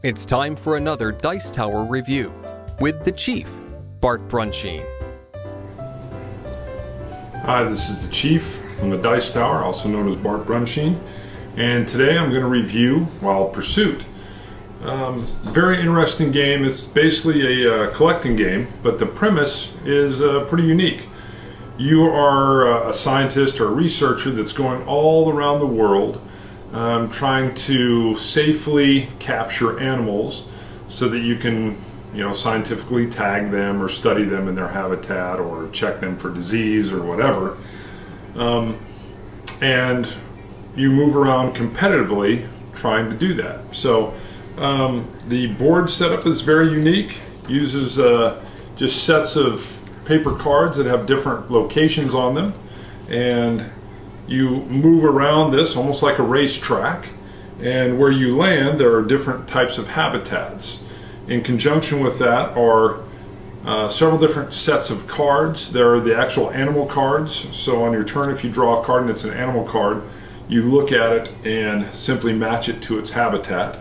It's time for another Dice Tower review with the Chief, Bart Brunsheen. Hi, this is the Chief from the Dice Tower, also known as Bart Brunsheen, and today I'm going to review Wild Pursuit. Very interesting game. It's basically a collecting game, but the premise is pretty unique. You are a scientist or a researcher that's going all around the world trying to safely capture animals so that you can, scientifically tag them or study them in their habitat or check them for disease or whatever. And you move around competitively trying to do that. So the board setup is very unique. Uses just sets of paper cards that have different locations on them, and you move around this almost like a racetrack, and where you land there are different types of habitats. In conjunction with that are several different sets of cards. There are the actual animal cards, so on your turn if you draw a card and it's an animal card, you look at it and simply match it to its habitat.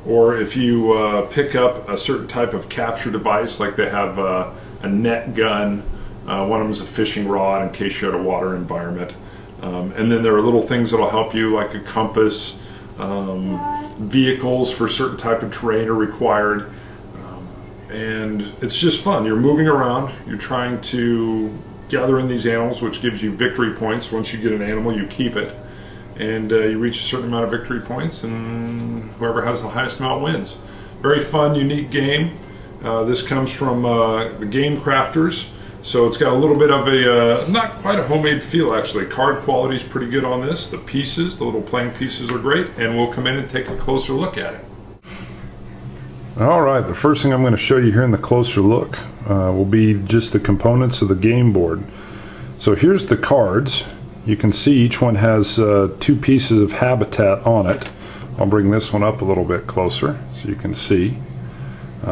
Or if you pick up a certain type of capture device, like they have a net gun, one of them is a fishing rod in case you had a water environment. And then there are little things that will help you, like a compass. Vehicles for certain type of terrain are required. And it's just fun. You're moving around, you're trying to gather in these animals, which gives you victory points. Once you get an animal, you keep it. And you reach a certain amount of victory points, and whoever has the highest amount wins. Very fun, unique game. This comes from the Game Crafters. So it's got a little bit of a, not quite a homemade feel actually. Card quality is pretty good on this. The pieces, the little playing pieces are great, and we'll come in and take a closer look at it. Alright, the first thing I'm going to show you here in the closer look will be just the components of the game board. So here's the cards. You can see each one has two pieces of habitat on it. I'll bring this one up a little bit closer so you can see.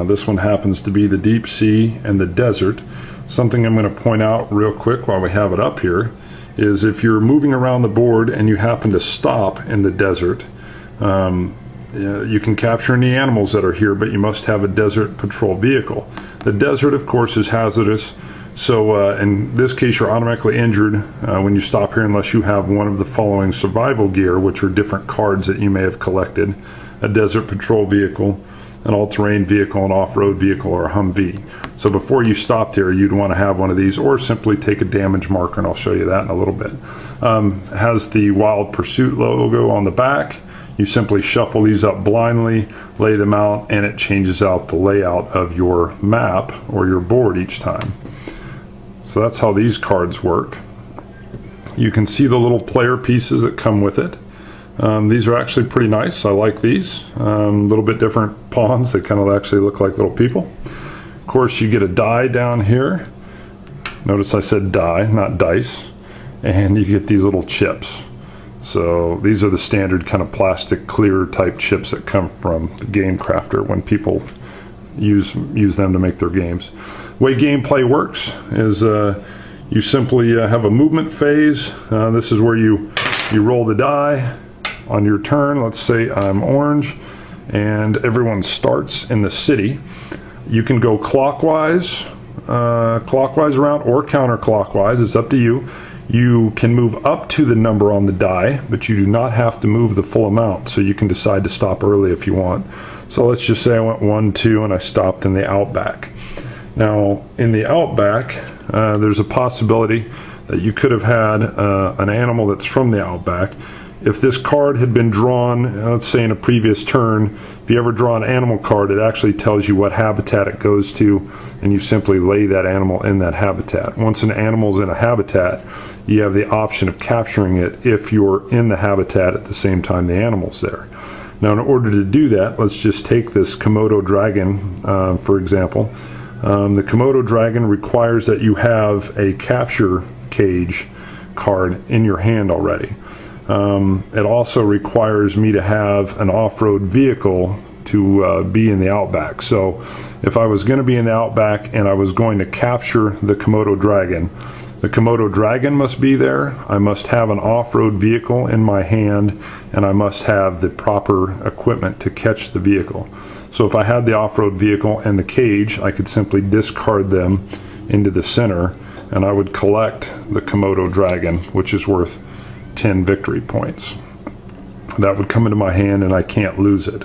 This one happens to be the deep sea and the desert. Something I'm going to point out real quick while we have it up here is if you're moving around the board and you happen to stop in the desert, you can capture any animals that are here, but you must have a desert patrol vehicle. The desert, of course, is hazardous, so in this case you're automatically injured when you stop here unless you have one of the following survival gear, which are different cards that you may have collected: a desert patrol vehicle, an all-terrain vehicle, an off-road vehicle, or a Humvee. So before you stopped here, you'd want to have one of these, or simply take a damage marker, and I'll show you that in a little bit. It has the Wild Pursuit logo on the back. You simply shuffle these up blindly, lay them out, and it changes out the layout of your map or your board each time. So that's how these cards work. You can see the little player pieces that come with it. These are actually pretty nice. I like these. A little bit different pawns. They kind of actually look like little people. Of course, you get a die down here. Notice I said die, not dice. And you get these little chips. So these are the standard kind of plastic clear type chips that come from the Game Crafter when people use them to make their games. The way gameplay works is you simply have a movement phase. This is where you roll the die. On your turn, let's say I'm orange, and everyone starts in the city. You can go clockwise around, or counterclockwise. It's up to you. You can move up to the number on the die, but you do not have to move the full amount, so you can decide to stop early if you want. So let's just say I went 1, 2, and I stopped in the outback. Now, in the outback, there's a possibility that you could have had an animal that's from the outback. If this card had been drawn, let's say in a previous turn, if you ever draw an animal card, it actually tells you what habitat it goes to, and you simply lay that animal in that habitat. Once an animal's in a habitat, you have the option of capturing it if you're in the habitat at the same time the animal's there. Now, in order to do that, let's just take this Komodo dragon, for example. The Komodo dragon requires that you have a capture cage card in your hand already. It also requires me to have an off-road vehicle to be in the outback. So if I was going to be in the outback and I was going to capture the Komodo dragon, The Komodo dragon must be there. I must have an off-road vehicle in my hand, and I must have the proper equipment to catch the vehicle. So if I had the off-road vehicle and the cage, I could simply discard them into the center, and I would collect the Komodo dragon, which is worth 10 victory points. That would come into my hand and I can't lose it.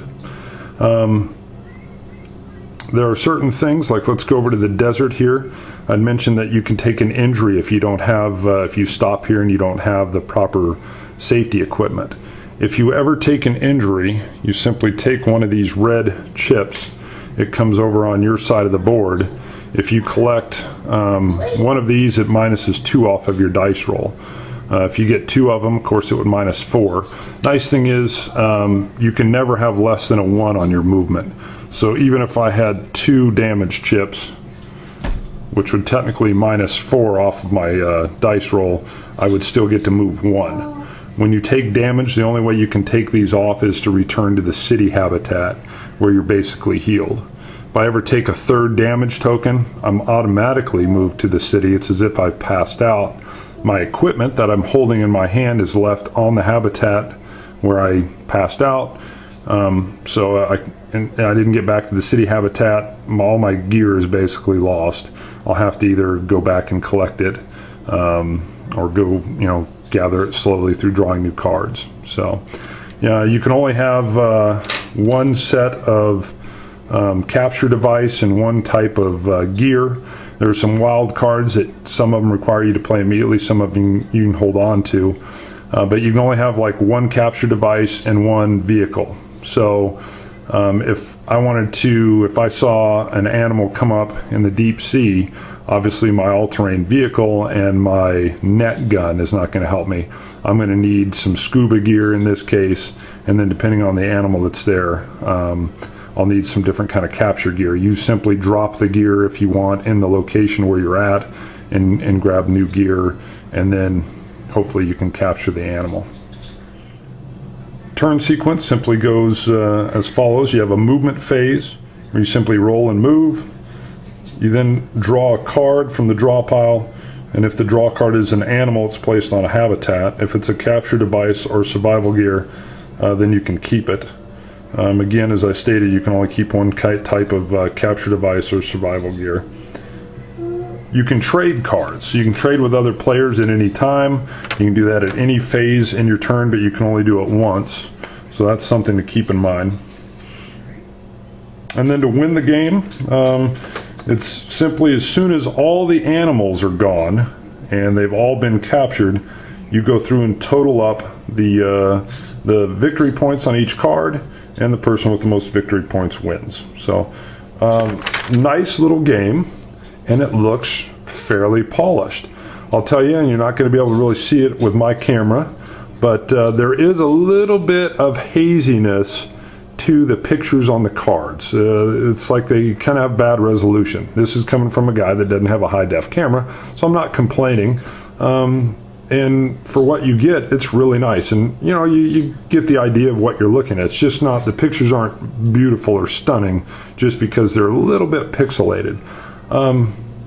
There are certain things, like let's go over to the desert here. I'd mentioned that you can take an injury if you don't have, if you stop here and you don't have the proper safety equipment. If you ever take an injury, you simply take one of these red chips. It comes over on your side of the board. If you collect one of these, it minuses 2 off of your dice roll. If you get 2 of them, of course, it would minus 4. Nice thing is, you can never have less than a 1 on your movement. So even if I had 2 damage chips, which would technically minus 4 off of my dice roll, I would still get to move 1. When you take damage, the only way you can take these off is to return to the city habitat, where you're basically healed. If I ever take a 3rd damage token, I'm automatically moved to the city. It's as if I've passed out. My equipment that I'm holding in my hand is left on the habitat where I passed out. So I didn't get back to the city habitat. All my gear is basically lost. I'll have to either go back and collect it, or go, gather it slowly through drawing new cards. So, yeah, you can only have 1 set of capture device and 1 type of gear. There are some wild cards that some of them require you to play immediately, some of them you can hold on to. But you can only have like 1 capture device and 1 vehicle. So if I saw an animal come up in the deep sea, obviously my all-terrain vehicle and my net gun is not going to help me. I'm going to need some scuba gear in this case, and then depending on the animal that's there, I'll need some different kind of capture gear. You simply drop the gear if you want in the location where you're at, and grab new gear, and then hopefully you can capture the animal. Turn sequence simply goes as follows. You have a movement phase where you simply roll and move. You then draw a card from the draw pile, and if the draw card is an animal, it's placed on a habitat. If it's a capture device or survival gear, then you can keep it. Again, as I stated, you can only keep 1 type of capture device or survival gear. You can trade cards. So you can trade with other players at any time. You can do that at any phase in your turn, but you can only do it once. So that's something to keep in mind. And then to win the game, it's simply as soon as all the animals are gone and they've all been captured, you go through and total up the victory points on each card, and the person with the most victory points wins. So nice little game, and it looks fairly polished. I'll tell you, and you're not going to be able to really see it with my camera, but there is a little bit of haziness to the pictures on the cards. It's like they kind of have bad resolution. This is coming from a guy that doesn't have a high-def camera, so I'm not complaining. And for what you get, it's really nice. And you get the idea of what you're looking at. It's just not, the pictures aren't beautiful or stunning just because they're a little bit pixelated.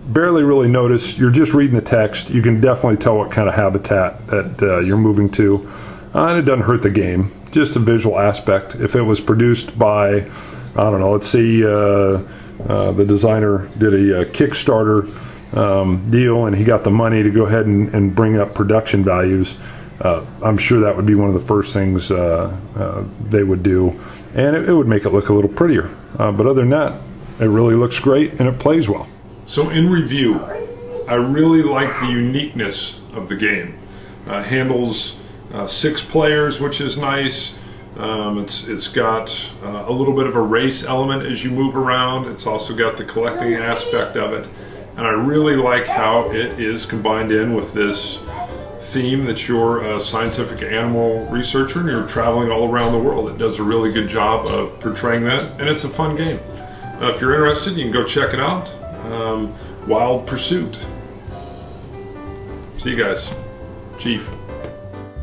Barely really notice. You're just reading the text. You can definitely tell what kind of habitat that you're moving to. And it doesn't hurt the game. Just a visual aspect. If it was produced by, I don't know, let's see, the designer did a Kickstarter deal, and he got the money to go ahead and bring up production values, I'm sure that would be one of the first things they would do, and it would make it look a little prettier. But other than that, it really looks great and it plays well. So in review, I really like the uniqueness of the game. Handles 6 players, which is nice. It's got a little bit of a race element as you move around. It's also got the collecting aspect of it. And I really like how it is combined in with this theme that you're a scientific animal researcher and you're traveling all around the world. It does a really good job of portraying that, and it's a fun game. If you're interested, you can go check it out. Wild Pursuit. See you guys. Chief.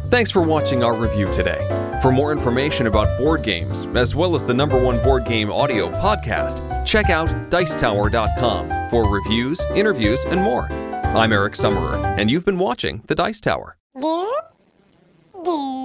Thanks for watching our review today. For more information about board games, as well as the #1 board game audio podcast, check out Dicetower.com for reviews, interviews, and more. I'm Eric Summerer, and you've been watching The Dice Tower. Do, do.